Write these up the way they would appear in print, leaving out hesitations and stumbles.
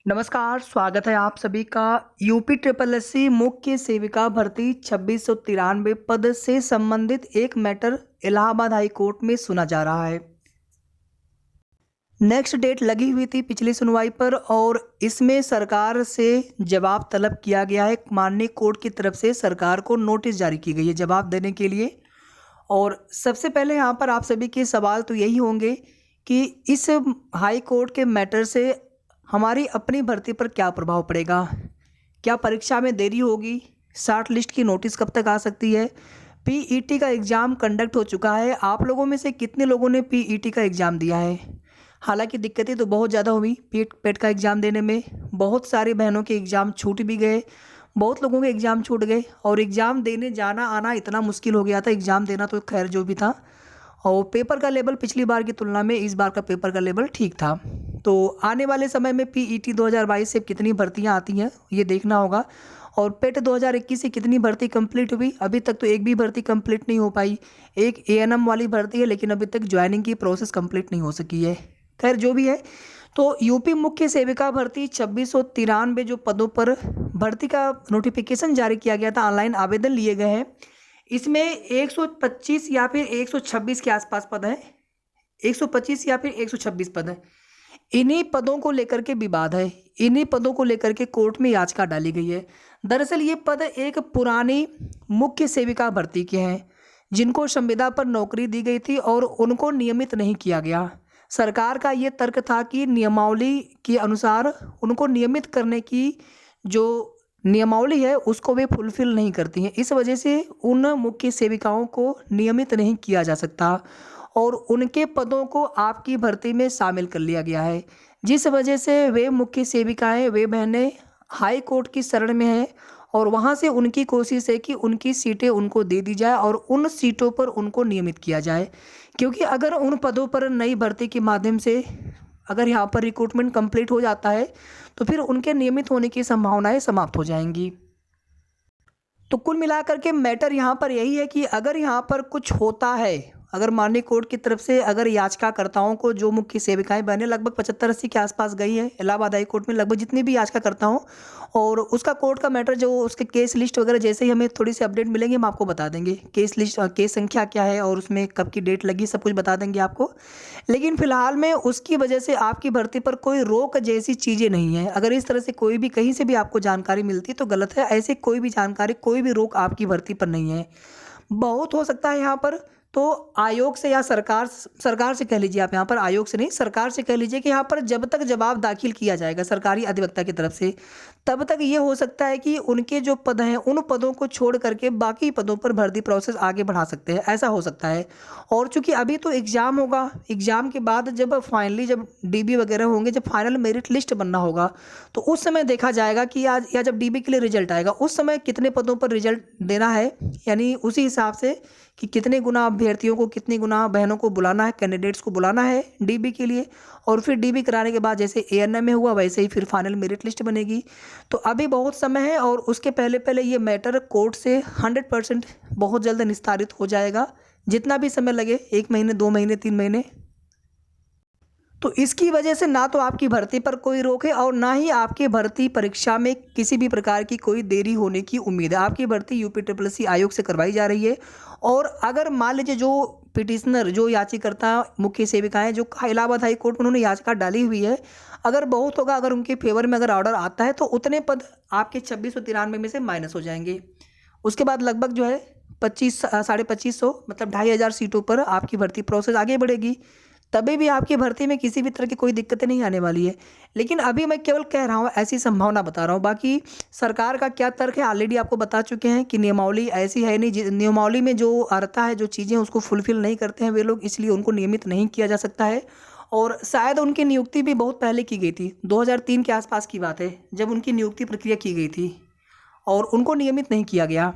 नमस्कार, स्वागत है आप सभी का। यूपी ट्रिपल एससी मुख्य सेविका भर्ती 2693 पद से संबंधित एक मैटर इलाहाबाद हाई कोर्ट में सुना जा रहा है। नेक्स्ट डेट लगी हुई थी पिछली सुनवाई पर और इसमें सरकार से जवाब तलब किया गया है। माननीय कोर्ट की तरफ से सरकार को नोटिस जारी की गई है जवाब देने के लिए। और सबसे पहले यहाँ पर आप सभी के सवाल तो यही होंगे कि इस हाई कोर्ट के मैटर से हमारी अपनी भर्ती पर क्या प्रभाव पड़ेगा, क्या परीक्षा में देरी होगी, शॉर्ट लिस्ट की नोटिस कब तक आ सकती है, पीईटी का एग्ज़ाम कंडक्ट हो चुका है, आप लोगों में से कितने लोगों ने पीईटी का एग्ज़ाम दिया है। हालांकि दिक्कतें तो बहुत ज़्यादा हुई पेट का एग्ज़ाम देने में, बहुत सारी बहनों के एग्ज़ाम छूट भी गए, बहुत लोगों के एग्ज़ाम छूट गए और एग्ज़ाम देने जाना आना इतना मुश्किल हो गया था। एग्ज़ाम देना तो खैर जो भी था, और पेपर का लेवल पिछली बार की तुलना में इस बार का पेपर का लेवल ठीक था। तो आने वाले समय में पीईटी 2022 से कितनी भर्तियां आती हैं ये देखना होगा। और पेट 2021 से कितनी भर्ती कंप्लीट हुई, अभी तक तो एक भी भर्ती कंप्लीट नहीं हो पाई। एक एएनएम वाली भर्ती है लेकिन अभी तक ज्वाइनिंग की प्रोसेस कंप्लीट नहीं हो सकी है। खैर जो भी है, तो यूपी मुख्य सेविका भर्ती 2693 जो पदों पर भर्ती का नोटिफिकेशन जारी किया गया था, ऑनलाइन आवेदन लिए गए हैं। इसमें 125 या फिर 126 के आसपास पद हैं। 125 या फिर 126 पद हैं। इन्हीं पदों को लेकर के विवाद है, इन्हीं पदों को लेकर के कोर्ट में याचिका डाली गई है। दरअसल ये पद एक पुरानी मुख्य सेविका भर्ती के हैं जिनको संविदा पर नौकरी दी गई थी और उनको नियमित नहीं किया गया। सरकार का ये तर्क था कि नियमावली के अनुसार उनको नियमित करने की जो नियमावली है उसको वे फुलफिल नहीं करती हैं। इस वजह से उन मुख्य सेविकाओं को नियमित नहीं किया जा सकता और उनके पदों को आपकी भर्ती में शामिल कर लिया गया है, जिस वजह से वे मुख्य सेविकाएं, वे बहनें हाई कोर्ट की शरण में हैं और वहां से उनकी कोशिश है कि उनकी सीटें उनको दे दी जाए और उन सीटों पर उनको नियमित किया जाए। क्योंकि अगर उन पदों पर नई भर्ती के माध्यम से अगर यहाँ पर रिक्रूटमेंट कंप्लीट हो जाता है तो फिर उनके नियमित होने की संभावनाएं समाप्त हो जाएंगी। तो कुल मिलाकर के मैटर यहाँ पर यही है कि अगर यहाँ पर कुछ होता है, अगर माननीय कोर्ट की तरफ से अगर याचिकाकर्ताओं को, जो मुख्य सेविकाएं बहने लगभग 75-80 के आसपास गई है इलाहाबाद हाई कोर्ट में, लगभग जितनी भी याचिकाकर्ता हों, और उसका कोर्ट का मैटर जो उसके केस लिस्ट वगैरह जैसे ही हमें थोड़ी सी अपडेट मिलेंगे हम आपको बता देंगे। केस लिस्ट, केस संख्या क्या है और उसमें कब की डेट लगी, सब कुछ बता देंगे आपको। लेकिन फिलहाल में उसकी वजह से आपकी भर्ती पर कोई रोक जैसी चीज़ें नहीं है। अगर इस तरह से कोई भी कहीं से भी आपको जानकारी मिलती है तो गलत है। ऐसे कोई भी जानकारी, कोई भी रोक आपकी भर्ती पर नहीं है। बहुत हो सकता है यहाँ पर तो आयोग से या सरकार से कह लीजिए, आप यहाँ पर आयोग से नहीं सरकार से कह लीजिए कि यहाँ पर जब तक जवाब दाखिल किया जाएगा सरकारी अधिवक्ता की तरफ से, तब तक ये हो सकता है कि उनके जो पद हैं उन पदों को छोड़ करके बाकी पदों पर भर्ती प्रोसेस आगे बढ़ा सकते हैं, ऐसा हो सकता है। और चूंकि अभी तो एग्ज़ाम होगा, एग्ज़ाम के बाद जब फाइनली जब डीबी वगैरह होंगे, जब फाइनल मेरिट लिस्ट बनना होगा तो उस समय देखा जाएगा कि आज या जब डीबी के लिए रिजल्ट आएगा उस समय कितने पदों पर रिजल्ट देना है, यानी उसी हिसाब से कि कितने गुना अभ्यर्थियों को, कितनी गुना बहनों को बुलाना है, कैंडिडेट्स को बुलाना है डीबी के लिए। और फिर डीबी कराने के बाद जैसे एएनएम में हुआ वैसे ही फिर फाइनल मेरिट लिस्ट बनेगी। तो अभी बहुत समय है और उसके पहले पहले ये मैटर कोर्ट से 100% बहुत जल्द निस्तारित हो जाएगा। जितना भी समय लगे, 1 महीने, 2 महीने, 3 महीने। तो इसकी वजह से ना तो आपकी भर्ती पर कोई रोक है और ना ही आपकी भर्ती परीक्षा में किसी भी प्रकार की कोई देरी होने की उम्मीद है। आपकी भर्ती यूपी ट्रिपल एससी आयोग से करवाई जा रही है। और अगर मान लीजिए जो पिटिशनर, जो याचिकाकर्ता मुख्य सेविकाएं जो इलाहाबाद हाई कोर्ट में उन्होंने याचिका डाली हुई है, अगर बहुत होगा, अगर उनके फेवर में अगर ऑर्डर आता है तो उतने पद आपके 2693 में से माइनस हो जाएंगे। उसके बाद लगभग जो है 2500 मतलब 2500 सीटों पर आपकी भर्ती प्रोसेस आगे बढ़ेगी। तभी भी आपकी भर्ती में किसी भी तरह की कोई दिक्कतें नहीं आने वाली है। लेकिन अभी मैं केवल कह रहा हूँ, ऐसी संभावना बता रहा हूँ। बाकी सरकार का क्या तर्क है ऑलरेडी आपको बता चुके हैं कि नियमावली ऐसी है नहीं, नियमावली में जो आता है, जो चीज़ें उसको फुलफिल नहीं करते हैं वे लोग, इसलिए उनको नियमित नहीं किया जा सकता है। और शायद उनकी नियुक्ति भी बहुत पहले की गई थी, 2003 के आसपास की बात है जब उनकी नियुक्ति प्रक्रिया की गई थी और उनको नियमित नहीं किया गया।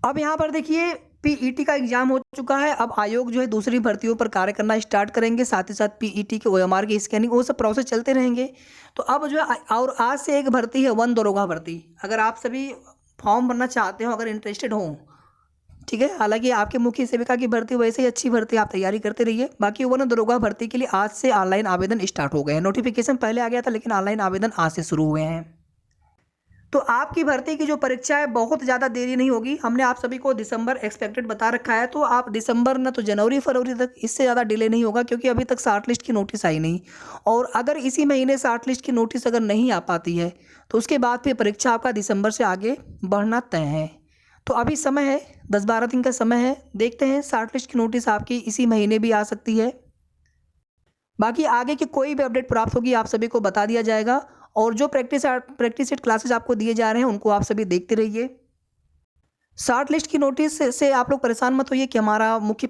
अब यहाँ पर देखिए, पीईटी का एग्जाम हो चुका है। अब आयोग जो है दूसरी भर्तियों पर कार्य करना स्टार्ट करेंगे, साथ ही साथ पीईटी के ओएमआर की स्कैनिंग, वो सब प्रोसेस चलते रहेंगे। तो अब जो है, और आज से एक भर्ती है वन दरोगा भर्ती। अगर आप सभी फॉर्म भरना चाहते हो, अगर इंटरेस्टेड हो, ठीक है। हालांकि आपके मुख्य सेविका की भर्ती वैसे ही अच्छी भर्ती, आप तैयारी करते रहिए। बाकी वन दरोगा भर्ती के लिए आज से ऑनलाइन आवेदन स्टार्ट हो गए हैं। नोटिफिकेशन पहले आ गया था, लेकिन ऑनलाइन आवेदन आज से शुरू हुए हैं। तो आपकी भर्ती की जो परीक्षा है बहुत ज़्यादा देरी नहीं होगी। हमने आप सभी को दिसंबर एक्सपेक्टेड बता रखा है, तो आप दिसंबर ना तो जनवरी फरवरी तक, इससे ज़्यादा डिले नहीं होगा, क्योंकि अभी तक शॉर्ट लिस्ट की नोटिस आई नहीं। और अगर इसी महीने शॉर्ट लिस्ट की नोटिस अगर नहीं आ पाती है तो उसके बाद फिर परीक्षा आपका दिसंबर से आगे बढ़ना तय है। तो अभी समय है, 10-12 दिन का समय है। देखते हैं, शॉर्ट लिस्ट की नोटिस आपकी इसी महीने भी आ सकती है। बाकी आगे की कोई भी अपडेट प्राप्त होगी आप सभी को बता दिया जाएगा। और जो प्रैक्टिस सेट क्लासेस आपको दिए जा रहे हैं उनको आप सभी देखते रहिए। शॉर्ट लिस्ट की नोटिस से आप लोग परेशान मत होइए कि हमारा मुख्य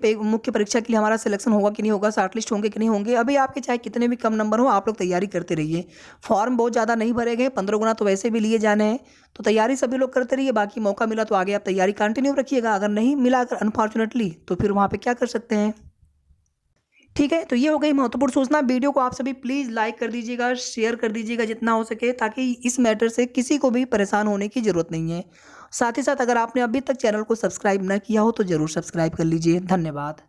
परीक्षा के लिए हमारा सिलेक्शन होगा कि नहीं होगा, शॉर्ट लिस्ट होंगे कि नहीं होंगे। अभी आपके चाहे कितने भी कम नंबर हो, आप लोग तैयारी करते रहिए। फॉर्म बहुत ज़्यादा नहीं भरे गए, 15 गुना तो वैसे भी लिए जाने हैं। तो तैयारी सभी लोग करते रहिए। बाकी मौका मिला तो आगे आप तैयारी कंटिन्यू रखिएगा। अगर नहीं मिला, अगर अनफॉर्चुनेटली, तो फिर वहाँ पर क्या कर सकते हैं। ठीक है, तो ये हो गई महत्वपूर्ण सूचना। वीडियो को आप सभी प्लीज़ लाइक कर दीजिएगा, शेयर कर दीजिएगा जितना हो सके, ताकि इस मैटर से किसी को भी परेशान होने की ज़रूरत नहीं है। साथ ही साथ अगर आपने अभी तक चैनल को सब्सक्राइब न किया हो तो ज़रूर सब्सक्राइब कर लीजिए। धन्यवाद।